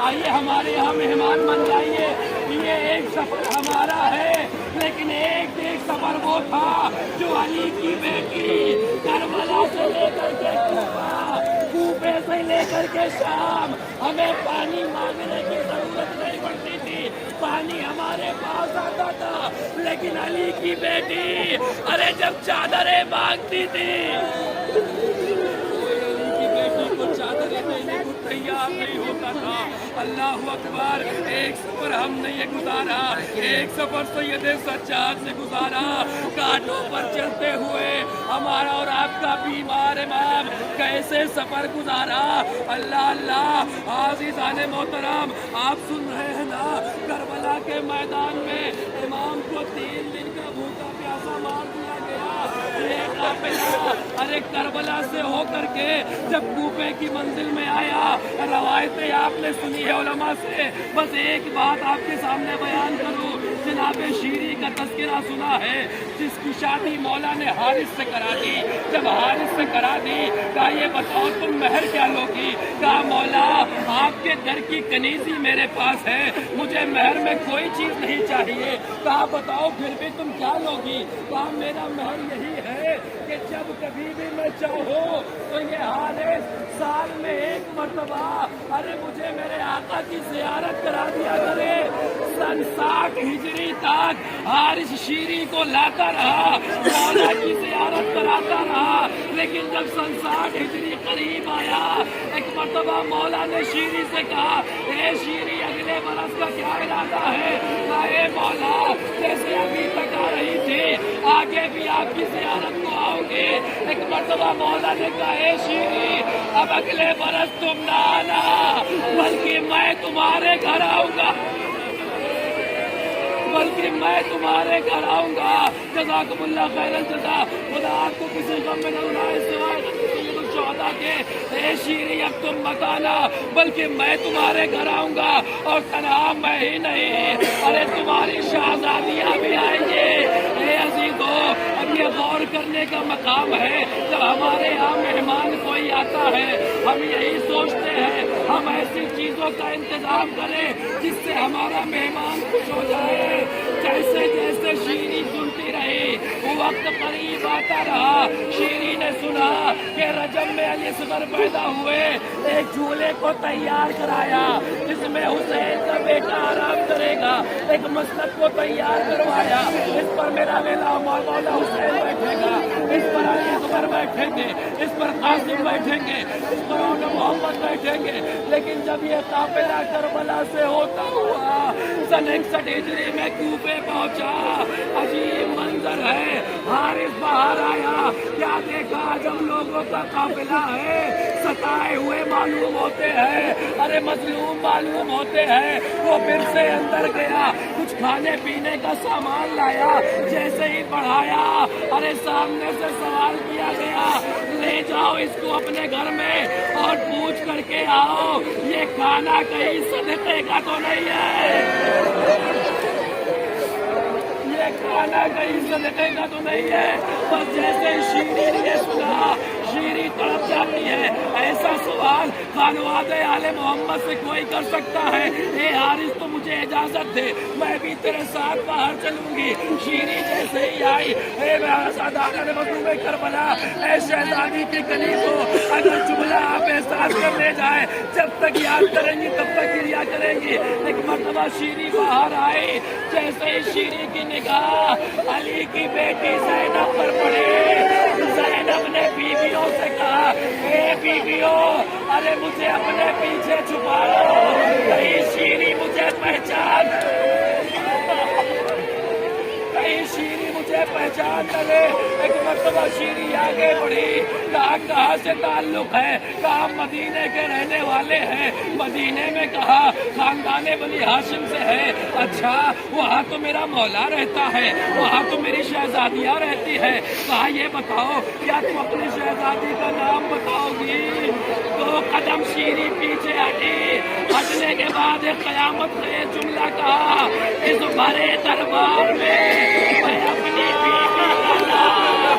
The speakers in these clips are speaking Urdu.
آئیے ہمارے یہاں مہمان بن جائیے. یہ ایک سفر ہمارا ہے, لیکن ایک سفر وہ تھا جو علی کی بیٹی کربلا سے لے کر کے کوفے سے لے کر کے شام, ہمیں پانی مانگنے کی ضرورت نہیں پڑتی تھی, پانی ہمارے پاس آتا تھا. لیکن علی کی بیٹی ارے جب چادریں مانگتی تھی, چادریں دینے کو تیار نہیں ہوتا تھا. اللہ اکبر. ایک سفر ہم نے یہ گزارا, ایک سفر سید سجاد سے گزارا, کانٹوں پر چلتے ہوئے ہمارا اور آپ کا بیمار امام کیسے سفر گزارا. اللہ اللہ. عزیزان محترم, آپ سن رہے ہیں نا, کربلا کے میدان میں امام کو 3 دن کا بھوکا پیاسا مار دیا گیا. ارے کربلا سے ہو کر کے جب کوفے کی منزل میں آیا, روایتیں آپ نے سنی ہے علماء سے, بس ایک بات آپ کے سامنے بیان کروں. جناب شیری کا تذکرہ سنا ہے, جس کی شادی مولا نے حارث سے کرا دی. جب حارث سے کرا دی, کہا یہ بتاؤ تم مہر کیا لوگی؟ کہا مولا آپ کے گھر کی کنیزی میرے پاس ہے, مجھے مہر میں کوئی چیز نہیں چاہیے. کہا بتاؤ پھر بھی تم کیا لوگی؟ کہا میرا مہر یہی ہے کہ جب کبھی بھی میں چاہوں تو یہ حارث سال میں 1 مرتبہ ارے مجھے میرے آقا کی زیارت کرا دیا کرے. سن 60 ہجری تک حارث شیری کو لاتا رہا, مولا کی زیارت کراتا رہا. لیکن جب سن 60 ہجری قریب آیا, ایک مرتبہ مولا نے شیری سے کہا, اے شیری اگلے برس کا کیا ارادہ ہے؟ کہا اے مولا جیسے ابھی تک آ رہی تھی آگے بھی آپ کی زیارت کو آؤ گے. ایک مرتبہ مولا نے کہا اے شیری اب اگلے برس تم نہ آنا, بلکہ میں تمہارے گھر آؤں گا, بلکہ میں تمہارے گھر آؤں گا. جزاکم اللہ خیر الجزا. خدا آپ کو کسی غم میں نہ اڑائے سوائے شہدا کے. اے شیری اب تم مت آنا, بلکہ میں تمہارے گھر آؤں گا, اور تنہا میں ہی نہیں ارے تمہاری شہزادیاں بھی آئیں گے. اے عزیزو, اب یہ غور کرنے کا مقام ہے, جب ہمارے یہاں مہمان کوئی آتا ہے ہم یہی سوچتے ہیں ہم ایسی چیزوں کا انتظام کریں جس سے ہمارا مہمان خوش ہو جائے. جیسے جیسے شیری سنتی رہی وہ وقت قریب آتا رہا. شیری نے سنا کہ رجب میں علی اصغر پیدا ہوئے, ایک جھولے کو تیار کرایا جس میں حسین کا بیٹا آرام کرے گا. ایک مسند کو تیار کروایا, اس پر میرا ویلا مولا حسین بیٹھے گا, اس پر علی اصغر بیٹھیں گے, اس پر قاسم بیٹھیں گے, اس پر محمد بیٹھیں گے. لیکن جب یہ قافلہ کربلا سے ہوتا ہوا سن 61 ہجری میں کوفے پہنچا, عجیب منظر ہے. حارث باہر آیا, کیا دیکھا جب لوگوں کا قافلہ ہے, ستائے ہوئے معلوم ہوتے ہیں, ارے مظلوم معلوم ہوتے ہیں. وہ پھر سے اندر گیا, کچھ کھانے پینے کا سامان لایا, جیسے ہی بڑھایا ارے سامنے سے سوال کیا گیا, لے جاؤ اس کو اپنے گھر میں اور پوچھ کر کے آؤ یہ کھانا کہیں صدقے کا تو نہیں ہے, یہ کھانا کہیں صدقے کا تو نہیں ہے. بس جیسے شیری نے سنا, شیری تڑپ جاتی ہے. ایسا سوال خانواد آل محمد سے کوئی کر سکتا ہے, اے حارث تو مجھے اجازت دے, میں بھی تیرے ساتھ باہر چلوں گی. شیری جیسے ہی آئی, اے سادات مظلوم کربلا, اے شہزادی کی کنیزو, اگر جملہ آپ احساس کر لے جائے جب تک یاد کریں گی تب تک گریا کریں گی. ایک مرتبہ شیری باہر آئی, جیسے ہی شیری کی نگاہ علی کی بیٹی زینب پر پڑی, زینب نے بیویوں سے کہا, اے بیویوں ارے مجھے اپنے پیچھے چھپا لو, کہیں شیری مجھے پہچان, کہیں شیری مجھے پہچان نہ لے. ایک مرتبہ شیری آگے بڑھی, کہا کہاں سے تعلق ہے؟ کہا مدینے کے رہنے والے ہیں. مدینے میں کہا خاندان بنی ہاشم سے ہے. اچھا وہاں تو میرا مولا رہتا ہے, وہاں تو میری شہزادیاں رہتی ہے. کہا یہ بتاؤ کیا تم اپنی شہزادی کا نام بتاؤ گی؟ 2 قدم شیری پیچھے ہٹی, ہٹنے کے بعد ایک قیامت کا یہ جملہ کہا, اس بڑے دربار میں میں اپنی بیوی کا نام,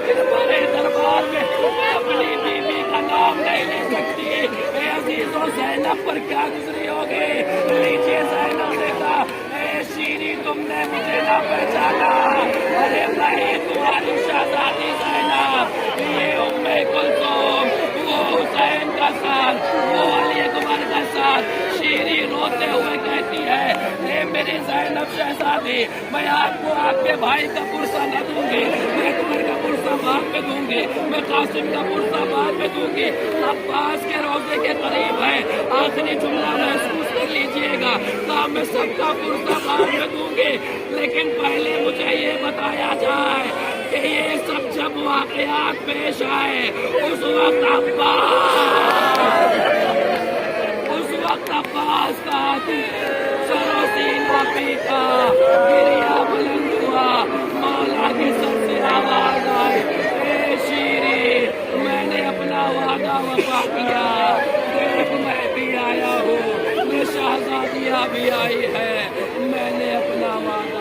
اس بڑے دربار میں اپنی بیوی کا نام نہیں لے سکتی. اوپر کیا گزری ہوگی. لیجیے زینب نے کہا اے شیری تم نے مجھے نہ پہچانا, ارے میں تمہاری شہزادی زینب, یہ ام کلثوم, وہ حسین کا ساتھ, وہ علی اکبر کا ساتھ. شیری روتے ہوئے کہتی ہے اے میری زینب شہزادی, میں آپ کو آپ کے بھائی کا پرسہ نہ دوں گی, میں عمر کا پرسہ بعد میں دوں گی, میں قاسم کا پرسہ بعد میں دوں گی. عباس کے روزے کے قریب ہے, آخری جملہ محسوس کر لیجئے گا, کہا میں سب کا پرسہ بعد میں دوں گی, لیکن پہلے مجھے یہ بتایا جائے کہ یہ سب جب واقعات پیش آئے اس وقت عباس کا سر و سینہ پیٹا, گریا بلند ہوا, مولا کے سر سے آواز آئی اے شیری میں نے اپنا وعدہ وفا کیا, دیکھ میں بھی آیا ہوں, یہ شہزادیاں بھی آئی ہے, میں نے اپنا وعدہ